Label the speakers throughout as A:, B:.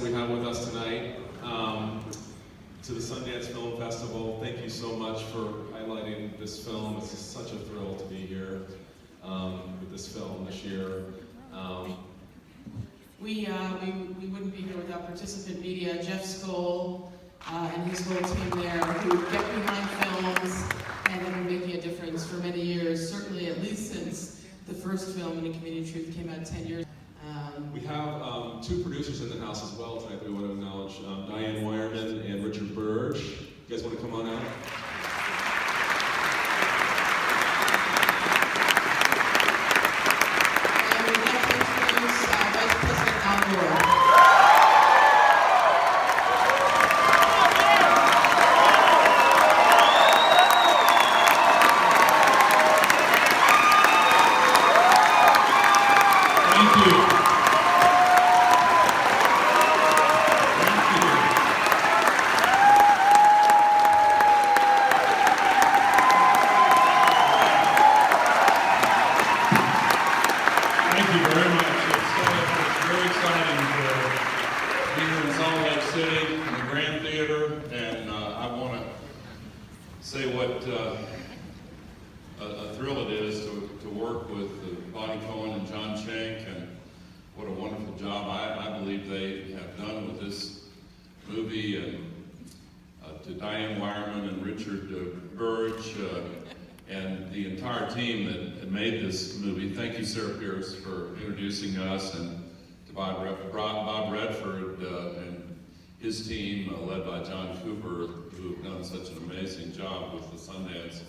A: we have with us tonight. To the Sundance Film Festival, thank you so much for highlighting this film. It's just such a thrill to be here with this film this year.
B: We wouldn't be here without participant media. Jeff Skoll and his whole team there who get behind films and have been making a difference for many years, certainly at least since the first film, An Inconvenient Truth, came out 10 years.
A: We have two producers in the house as well tonight that we want to acknowledge, Diane Wireman and Richard Burge. You guys want to come on out?
B: And we'd like to introduce Vice President Gore.
C: Say what a thrill it is to work with Bonnie Cohen and John Schenk, and what a wonderful job I believe they have done with this movie, and to Diane Wireman and Richard Burge and the entire team that made this movie. Thank you, Sarah Pierce, for introducing us, and to Bob Redford and his team, led by John Cooper, who have done such an amazing job with the Sundance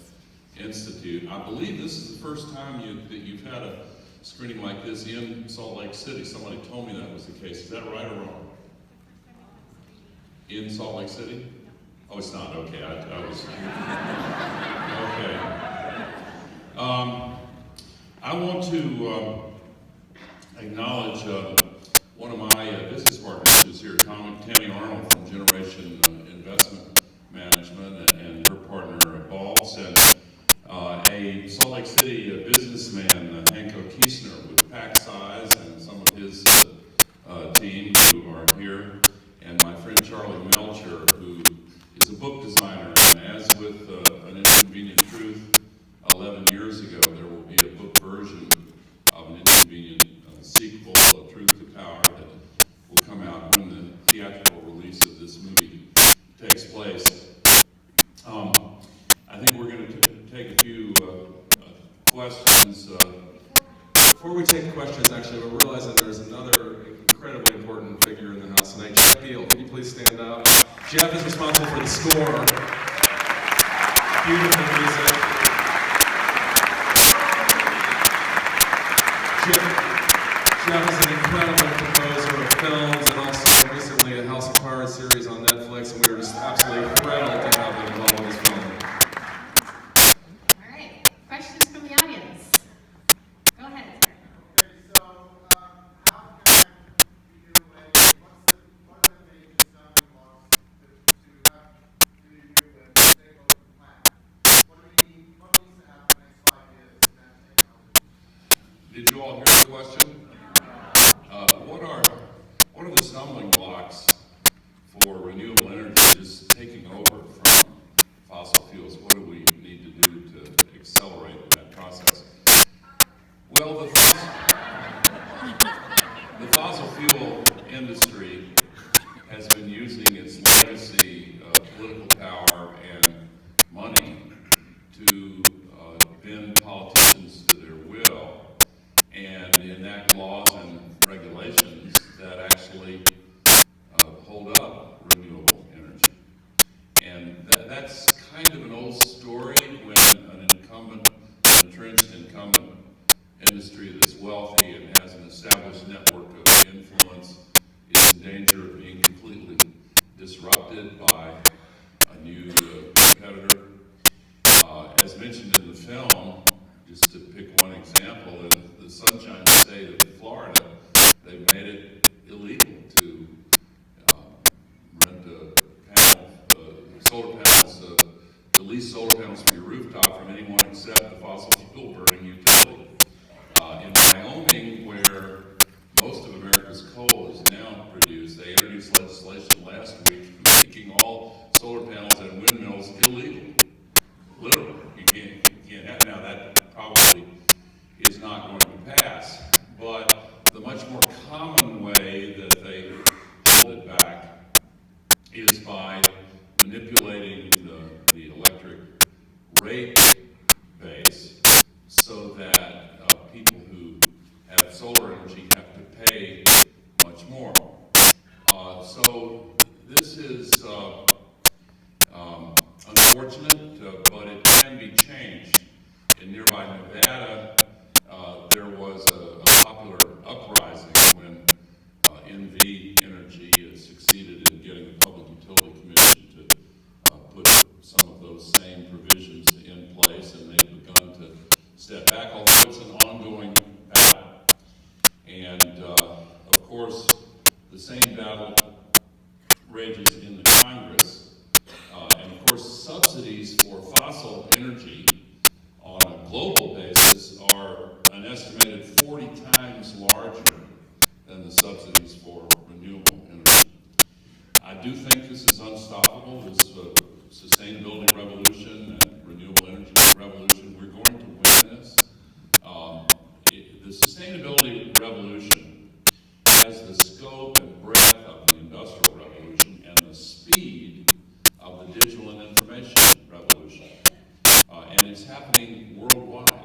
C: Institute. I believe this is the first time that you've had a screening like this in Salt Lake City. Somebody told me that was the case. Is that right or wrong? In Salt Lake City? Oh, it's not. Okay, I was... Okay. I want to acknowledge one of my business partners is here, Tammy Arnold from Generation Investment Management, and her partner, Balls, and a Salt Lake City businessman, Hanko Kiesner, with Pack Size, and some of his team who are here, and my friend Charlie Melcher, who is a book designer. And as with An Inconvenient Truth 11 years ago, there will be a book version of An Inconvenient Sequel, Truth to Power, that will come out when the theatrical release of this movie takes place. I think we're going to take a few questions.
A: Before we take questions, actually, we're realizing there's another incredibly important figure in the house tonight. Jeff Beal, can you please stand up? Jeff is responsible for the score. Beautiful music. Jeff is an incredible composer of films, and also recently a House of Cards series on Netflix, and we were just absolutely thrilled to have him involved with this film.
D: All right, questions from the audience. Go ahead.
E: Okay, so how can you what's the major stumbling blocks to have to do with take over the plan? What needs to happen in the next 5 years in that technology?
C: Did you all hear the question? What are the stumbling blocks for renewable energy just taking over from fossil fuels? What do we need to do to accelerate that process? Well, the fossil fuel industry has been using its legacy of political power and money to bend politicians to their will and enact laws and regulations that actually hold up renewable energy. And that's kind of an old story when an entrenched incumbent industry that's wealthy and has an established network of influence is in danger of being completely disrupted by this is unfortunate, but it can be changed. In nearby Nevada, there was a popular uprising when NV Energy succeeded in getting the Public Utility Commission to put some of those same provisions in place, and they've begun to step back, although it's an ongoing battle. And of course, the same battle rages in the Congress. And of course, subsidies for fossil energy on a global basis are an estimated 40 times larger than the subsidies for renewable energy. I do think this is unstoppable, this sustainability revolution and renewable energy revolution. We're going to win this. The sustainability revolution has the scope and breadth of the industrial revolution and the speed of the digital and information revolution. And it's happening worldwide.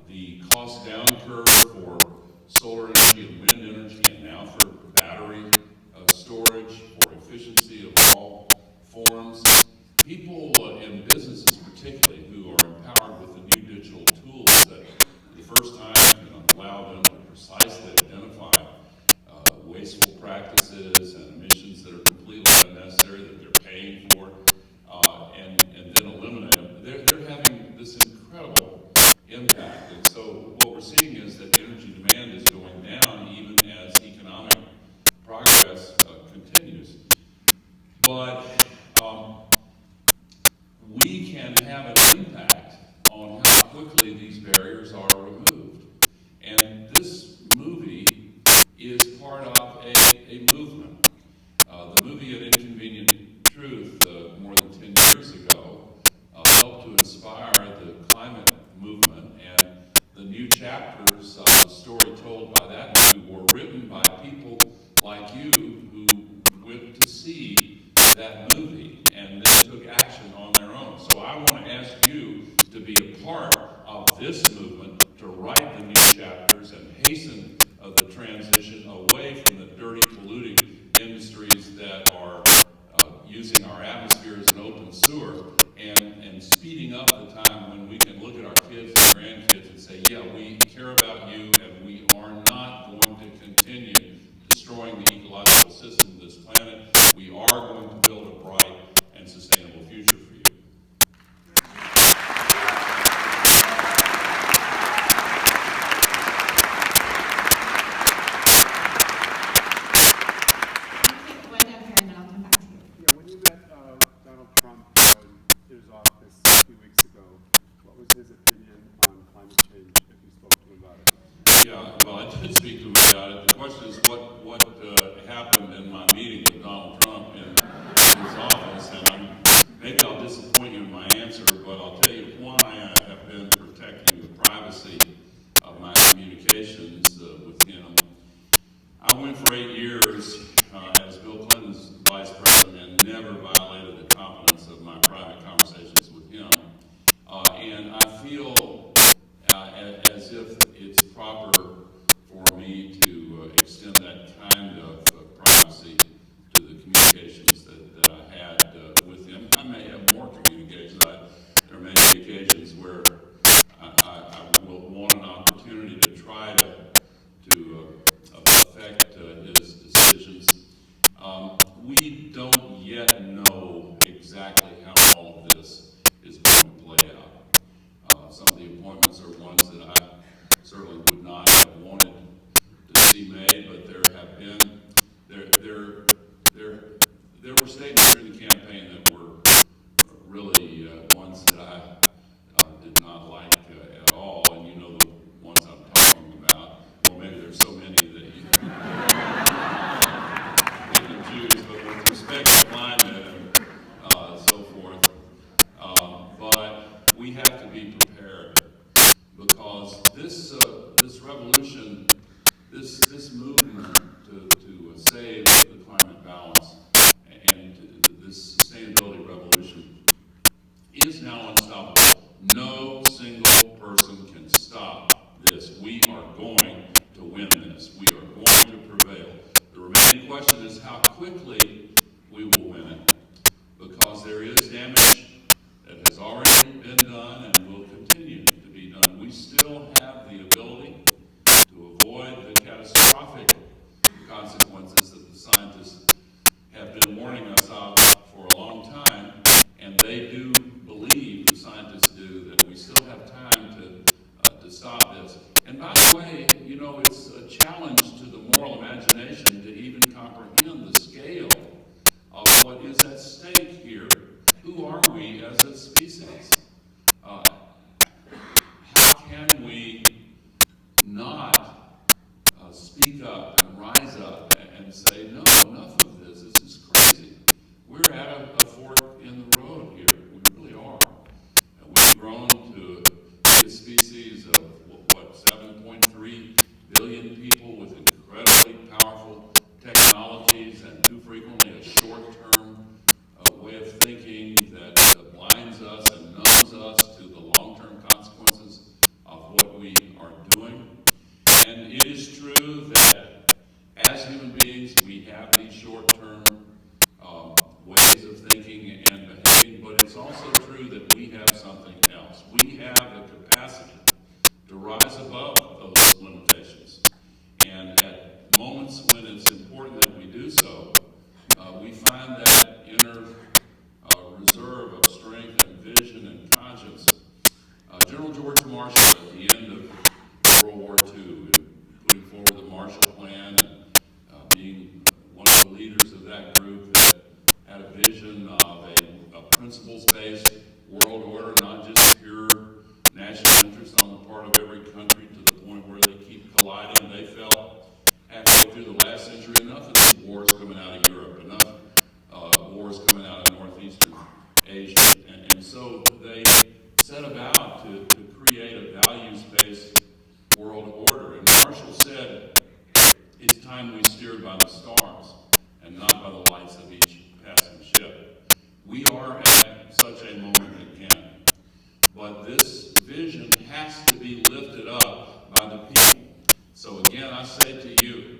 C: The cost down curve for solar energy and wind energy, and now for battery storage, for efficiency of all forms. People in businesses particularly who are empowered with the new digital tools that for the first time can allow them to precisely identify wasteful practices and emissions that are completely unnecessary that they're paying for, and then eliminate them. They're having this incredible impact. And so what we're seeing is that energy demand is going down even as economic progress continues. But we can have an impact on how quickly these barriers are removed. And this movie is part of a movement. The movie An Inconvenient Truth, more than 10 years ago, helped to inspire the climate movement, and the new chapters of the story told by that movie were written by people like you who went to see that movie and then took action on their own. So I want to ask you to be a part of this movement, to write the new chapters and hasten the transition away from the dirty, polluting industries that are using our atmosphere as an open sewer, and speeding up the time when we can look at our kids and grandkids and say, yeah, we care about you, and we are not going to continue destroying the ecological system of this planet. We are going to build a bright and sustainable future for you.
F: His opinion on climate change, if you spoke to him about it?
C: Yeah, well, I did speak to him about it. The question is what happened in my meeting with Donald Trump in his office, and maybe I'll disappoint you in my answer, but I'll tell you why I have been protecting the privacy of my communications with him. I went for 8 years as Bill Clinton's vice president and never violated the confidence of my private conversations with him. And I feel as if it's proper for me to extend that kind of privacy to the communications that I had with principles-based world order, not just pure national interest on the part of every country to the point where they keep colliding. And they felt halfway through the last century, enough of these wars coming out of Europe, enough wars coming out of northeastern Asia. And so they set about to create a values-based world order. And Marshall said, it's time we steered by the stars and not by the lights of each passing ship. We are at such a moment again. But this vision has to be lifted up by the people. So again, I say to you,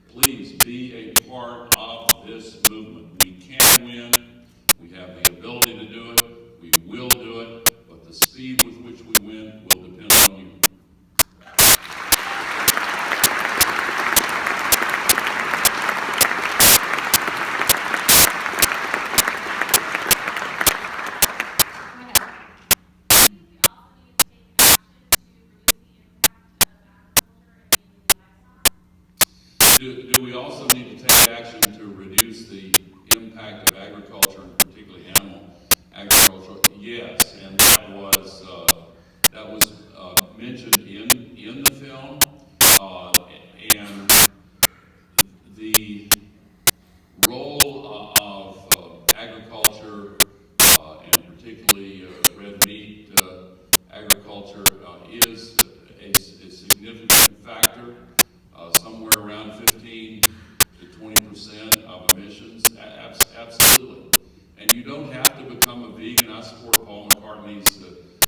C: please be a part of this movement. We can win. We have the ability to do it. We will do it. But the speed with which we win will depend on you. Do we also need to take action to reduce the impact of agriculture, and particularly animal agriculture? Yes, and that was mentioned in the film, and the role of agriculture, and particularly red meat agriculture, is a significant factor. Somewhere around 15 to 20% of emissions, absolutely. And you don't have to become a vegan. I support Paul McCartney's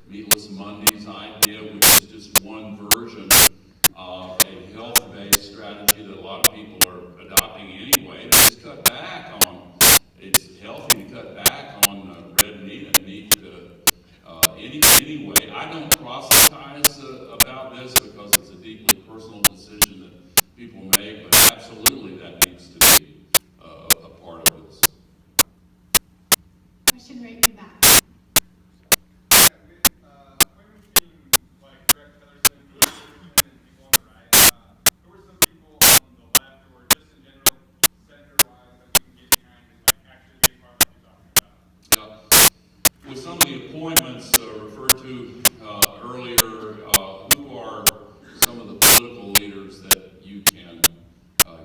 C: Meatless Mondays idea, which is just one version of a health-based strategy that a lot of people are adopting anyway. To just cut back on, it's healthy to cut back on red meat and meat anyway. I don't proselytize about this because it's a deeply personal decision that people make, but absolutely that needs to be a part of this.
D: Question right in the back.
C: With some of the appointments referred to earlier, who are some of the political leaders that you can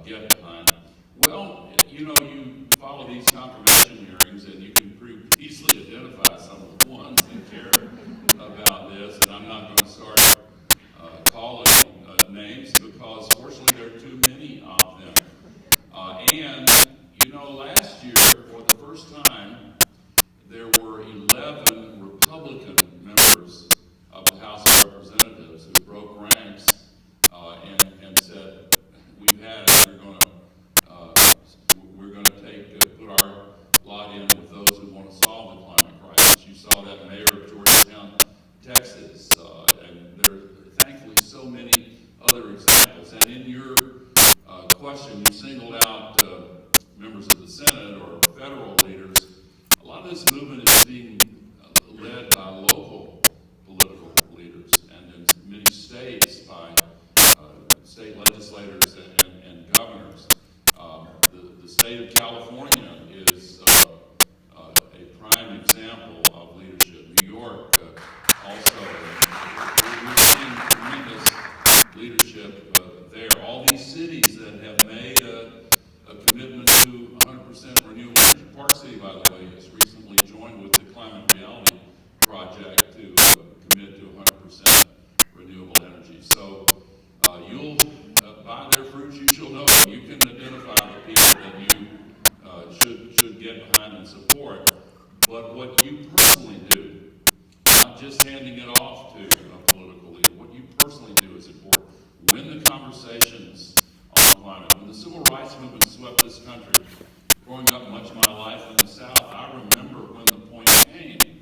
C: get behind? Well, you follow these confirmation hearings and you can pretty easily identify some of the ones that care about this, and I'm not going to start calling names because fortunately there are too many of them. And last year, for the first time, there were 11 Republican members of the House of Representatives who broke ranks and said, "We've had it. We're going to put our lot in with those who want to solve the climate crisis." You saw that mayor of Georgetown, Texas, and there are thankfully so many other examples. And in your question, you singled out members of the Senate or federal leaders. A lot of this movement is being led by local political leaders, and in many states by state legislators and governors. The state of California is a prime example of leadership. New York also. We're seeing tremendous leadership there. All these cities that have made a commitment to 100% renewable energy. Park City, by the way, has recently joined with the Climate Reality Project to commit to 100% renewable energy. So you'll by their fruits you shall know them. You can identify the people that you should get behind and support. But what you personally do, not just handing it off to a political leader, what you personally do is important. Win the conversations on climate. When the civil rights movement swept this country, growing up much of my life in the South, I remember when the point came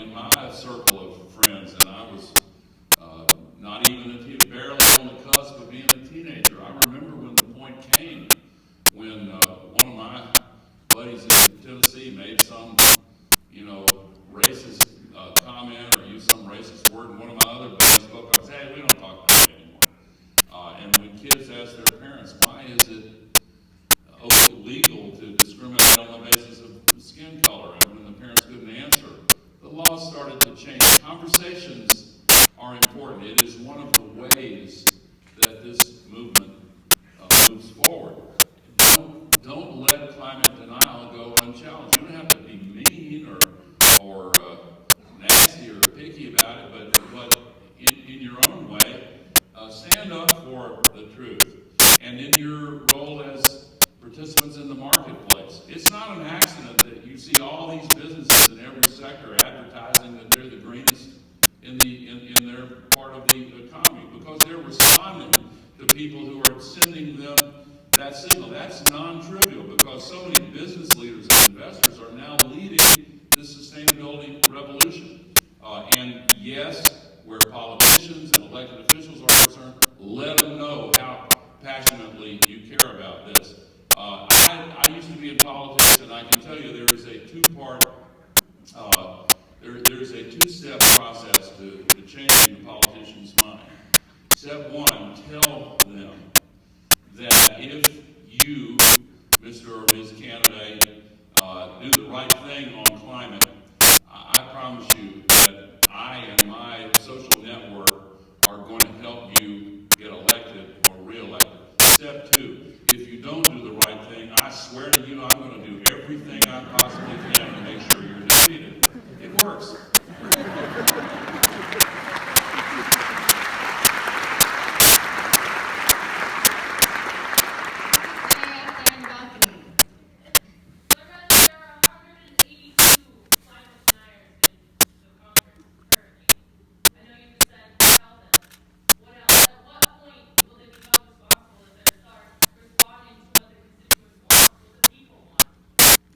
C: in my circle of friends, and I was not even barely on the cusp of being a teenager. I remember when the point came when one of my buddies in Tennessee made some, racist comment or used some racist word, and one of my other buddies spoke up and said, "Hey, we don't talk about that anymore." And when kids ask their parents, why is it illegal to discriminate on the basis of skin color? And when the parents participants in the marketplace. It's not an accident that you see all these businesses in every sector advertising that they're the greenest in their part of the economy, because they're responding to people who are sending them that signal. That's non-trivial, because so many business leaders and investors are now leading the sustainability revolution. And yes, where politicians and elected officials are concerned, let them know how passionately you care about this. I used to be in politics, and I can tell you there is a two-part, there's a two-step process to changing the politician's mind. Step one, tell them that if you, Mr. or Ms. Candidate, do the right thing on climate, I promise you that I and my social network are going to help you get elected or re-elected. Step two, if you don't do the right thing, I swear to you I'm going to do everything I possibly can to make sure you're defeated. It works.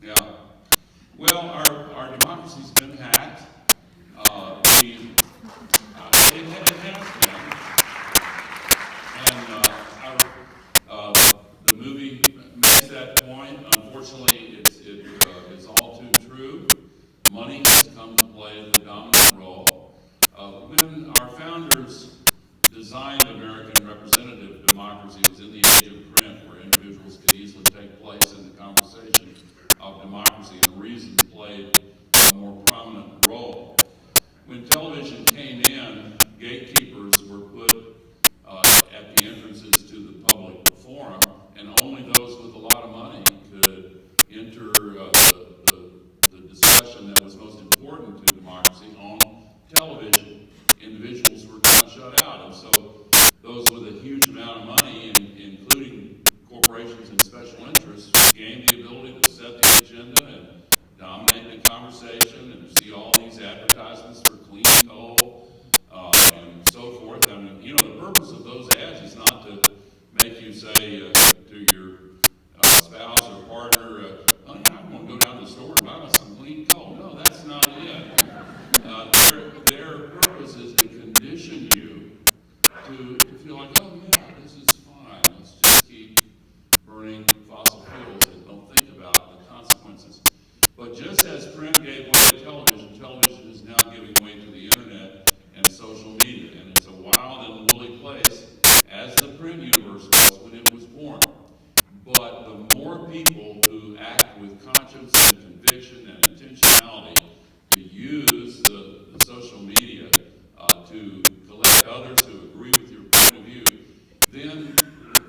C: Yeah. Well, our democracy's been hacked. It has been. And the movie makes that point. Unfortunately, it is all too true. Money has come to play the dominant role. When our founders designed American representative democracy, it was in the age of print, where individuals could easily take place in the conversation of democracy, and reason played a more prominent role. When television came in, gatekeepers were put at the entrances to the public forum, and only those with a lot of money could enter the discussion that was most important to democracy on television. Individuals were kind of shut out, and so those with a huge amount of money, including corporations and special interests, gained the ability to set the agenda and dominate the conversation, and see all these advertisements for clean coal and so forth. And the purpose of those ads is not to make you say to your spouse or partner, "Honey, I'm going to go down to the store and buy some clean coal." No, that's not it. Their purpose is to condition you to feel like, "Oh yeah, this is fine. Let's just keep burning fossil fuels and don't think about the consequences." But just as print gave way to television, television is now giving way to the internet and social media, and it's a wild and woolly place, as the print universe was when it was born. But the more people who act with conscience and conviction and intentionality to use the social media to collect others who agree with your point of view, then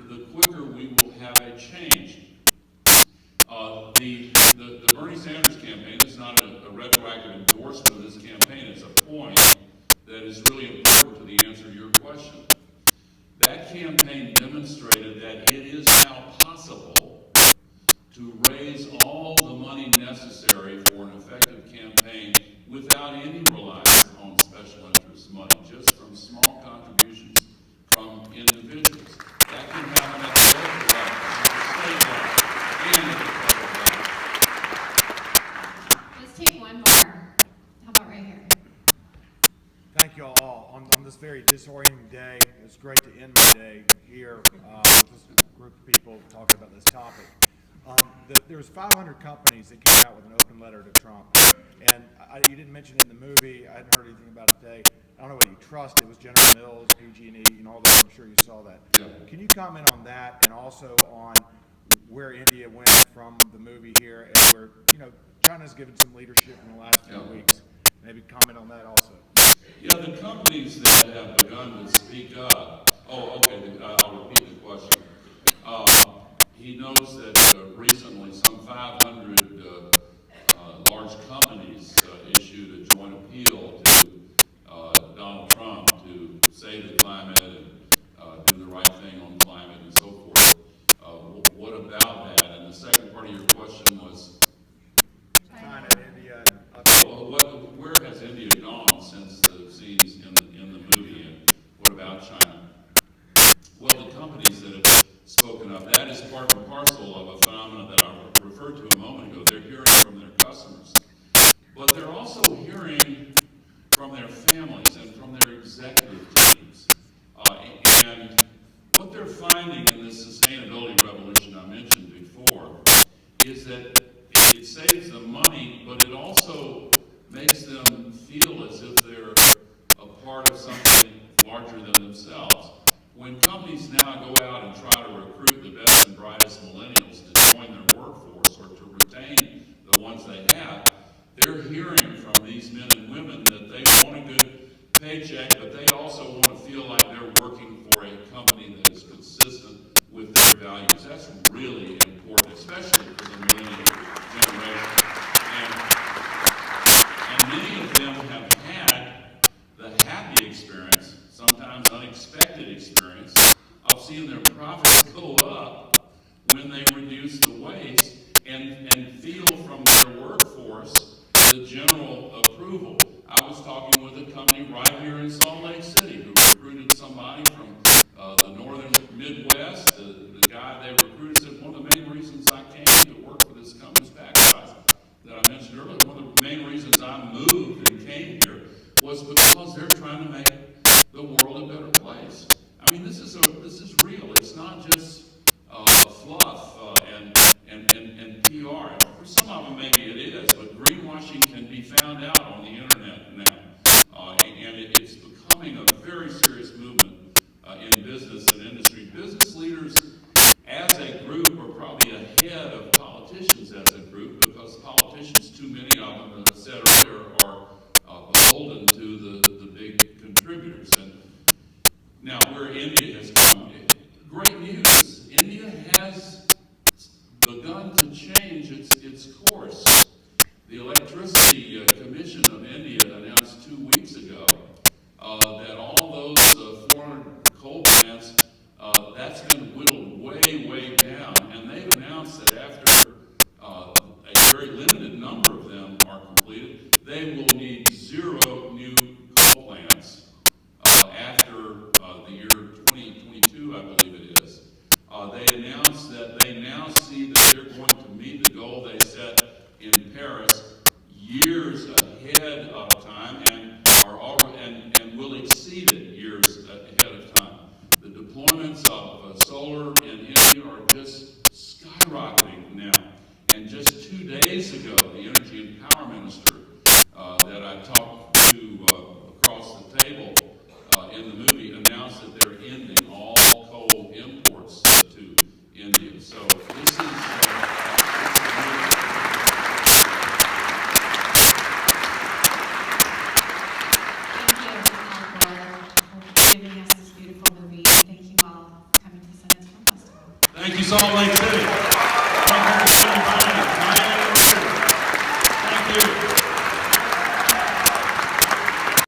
C: the quicker we will have a change. The Bernie Sanders campaign is not a retroactive endorsement of this campaign. It's a point that is really important to the answer to your question. That campaign demonstrated that it is now possible to raise all the money necessary for an effective campaign without any reliance on special interest money, just from small contributions from individuals. That can happen at the local level, at the state level, and at the federal level.
D: Let's take one more. How about right here?
G: Thank you all. On this very disorienting day, it's great to end my day here with this group of people talking about this topic. There was 500 companies that came out with an open letter to Trump, and you didn't mention it in the movie. I hadn't heard anything about it today. I don't know what you trust. It was General Mills, PG&E, and all that. I'm sure you saw that.
C: Yeah.
G: Can you comment on that, and also on where India went from the movie here, and where China's given some leadership in the last few weeks? Maybe comment on that also.
C: Yeah, the companies that have begun to speak up. Oh, okay. I'll repeat the question. He knows that recently some 500 large companies issued a joint appeal to Donald Trump to save the climate and do the right thing on climate and so forth. What about that? And is that it saves them money, but it also makes them feel as if they're a part of something larger than themselves. When companies now go out and try to recruit the best and brightest millennials to join their workforce or to retain the ones they have, they're hearing from these men and women that they want a good paycheck, but they also want to feel like they're working for a company that is consistent with their values. That's really important, especially for the millennial generation. And many of them have had the happy experience, sometimes unexpected experience, of seeing their profits go up when they reduce the waste and feel from their workforce the general approval. I was talking with a company right here in Salt Lake City who recruited somebody from the northern Midwest. The guy they recruited said, one of the main reasons I came to work for this company, this back guys that I mentioned earlier, one of the main reasons I moved and came here was because they're trying to make the world a better place. I mean, this is real. It's not just fluff and PR. For some of them, maybe it is, but greenwashing can be found out on the internet now, and it's becoming a very serious movement in business and industry. Business leaders, as a group, are probably ahead of politicians as a group, because politicians, too many of them, as I said earlier, are beholden to the big contributors. And now, where India has come, great news. India has begun to change its course. The Electricity Commission of India announced 2 weeks ago that all those 400 coal plants, that's been whittled way down. And they've announced that after a very limited number of them are completed, they will need 0 new coal plants after the year 2022, I believe it is. They announced that they now see that they're going to meet the goal they set in Paris years ahead of time, and will exceed it years ahead of time. The deployments of solar in India are just skyrocketing now. And just 2 days ago, the Energy and Power Minister that I talked to across the table in the movie announced that they're ending all coal imports to India. So this is
D: Giving us this beautiful movie. Thank you all for coming to Sundance Film Festival.
C: Thank you, Salt Lake City.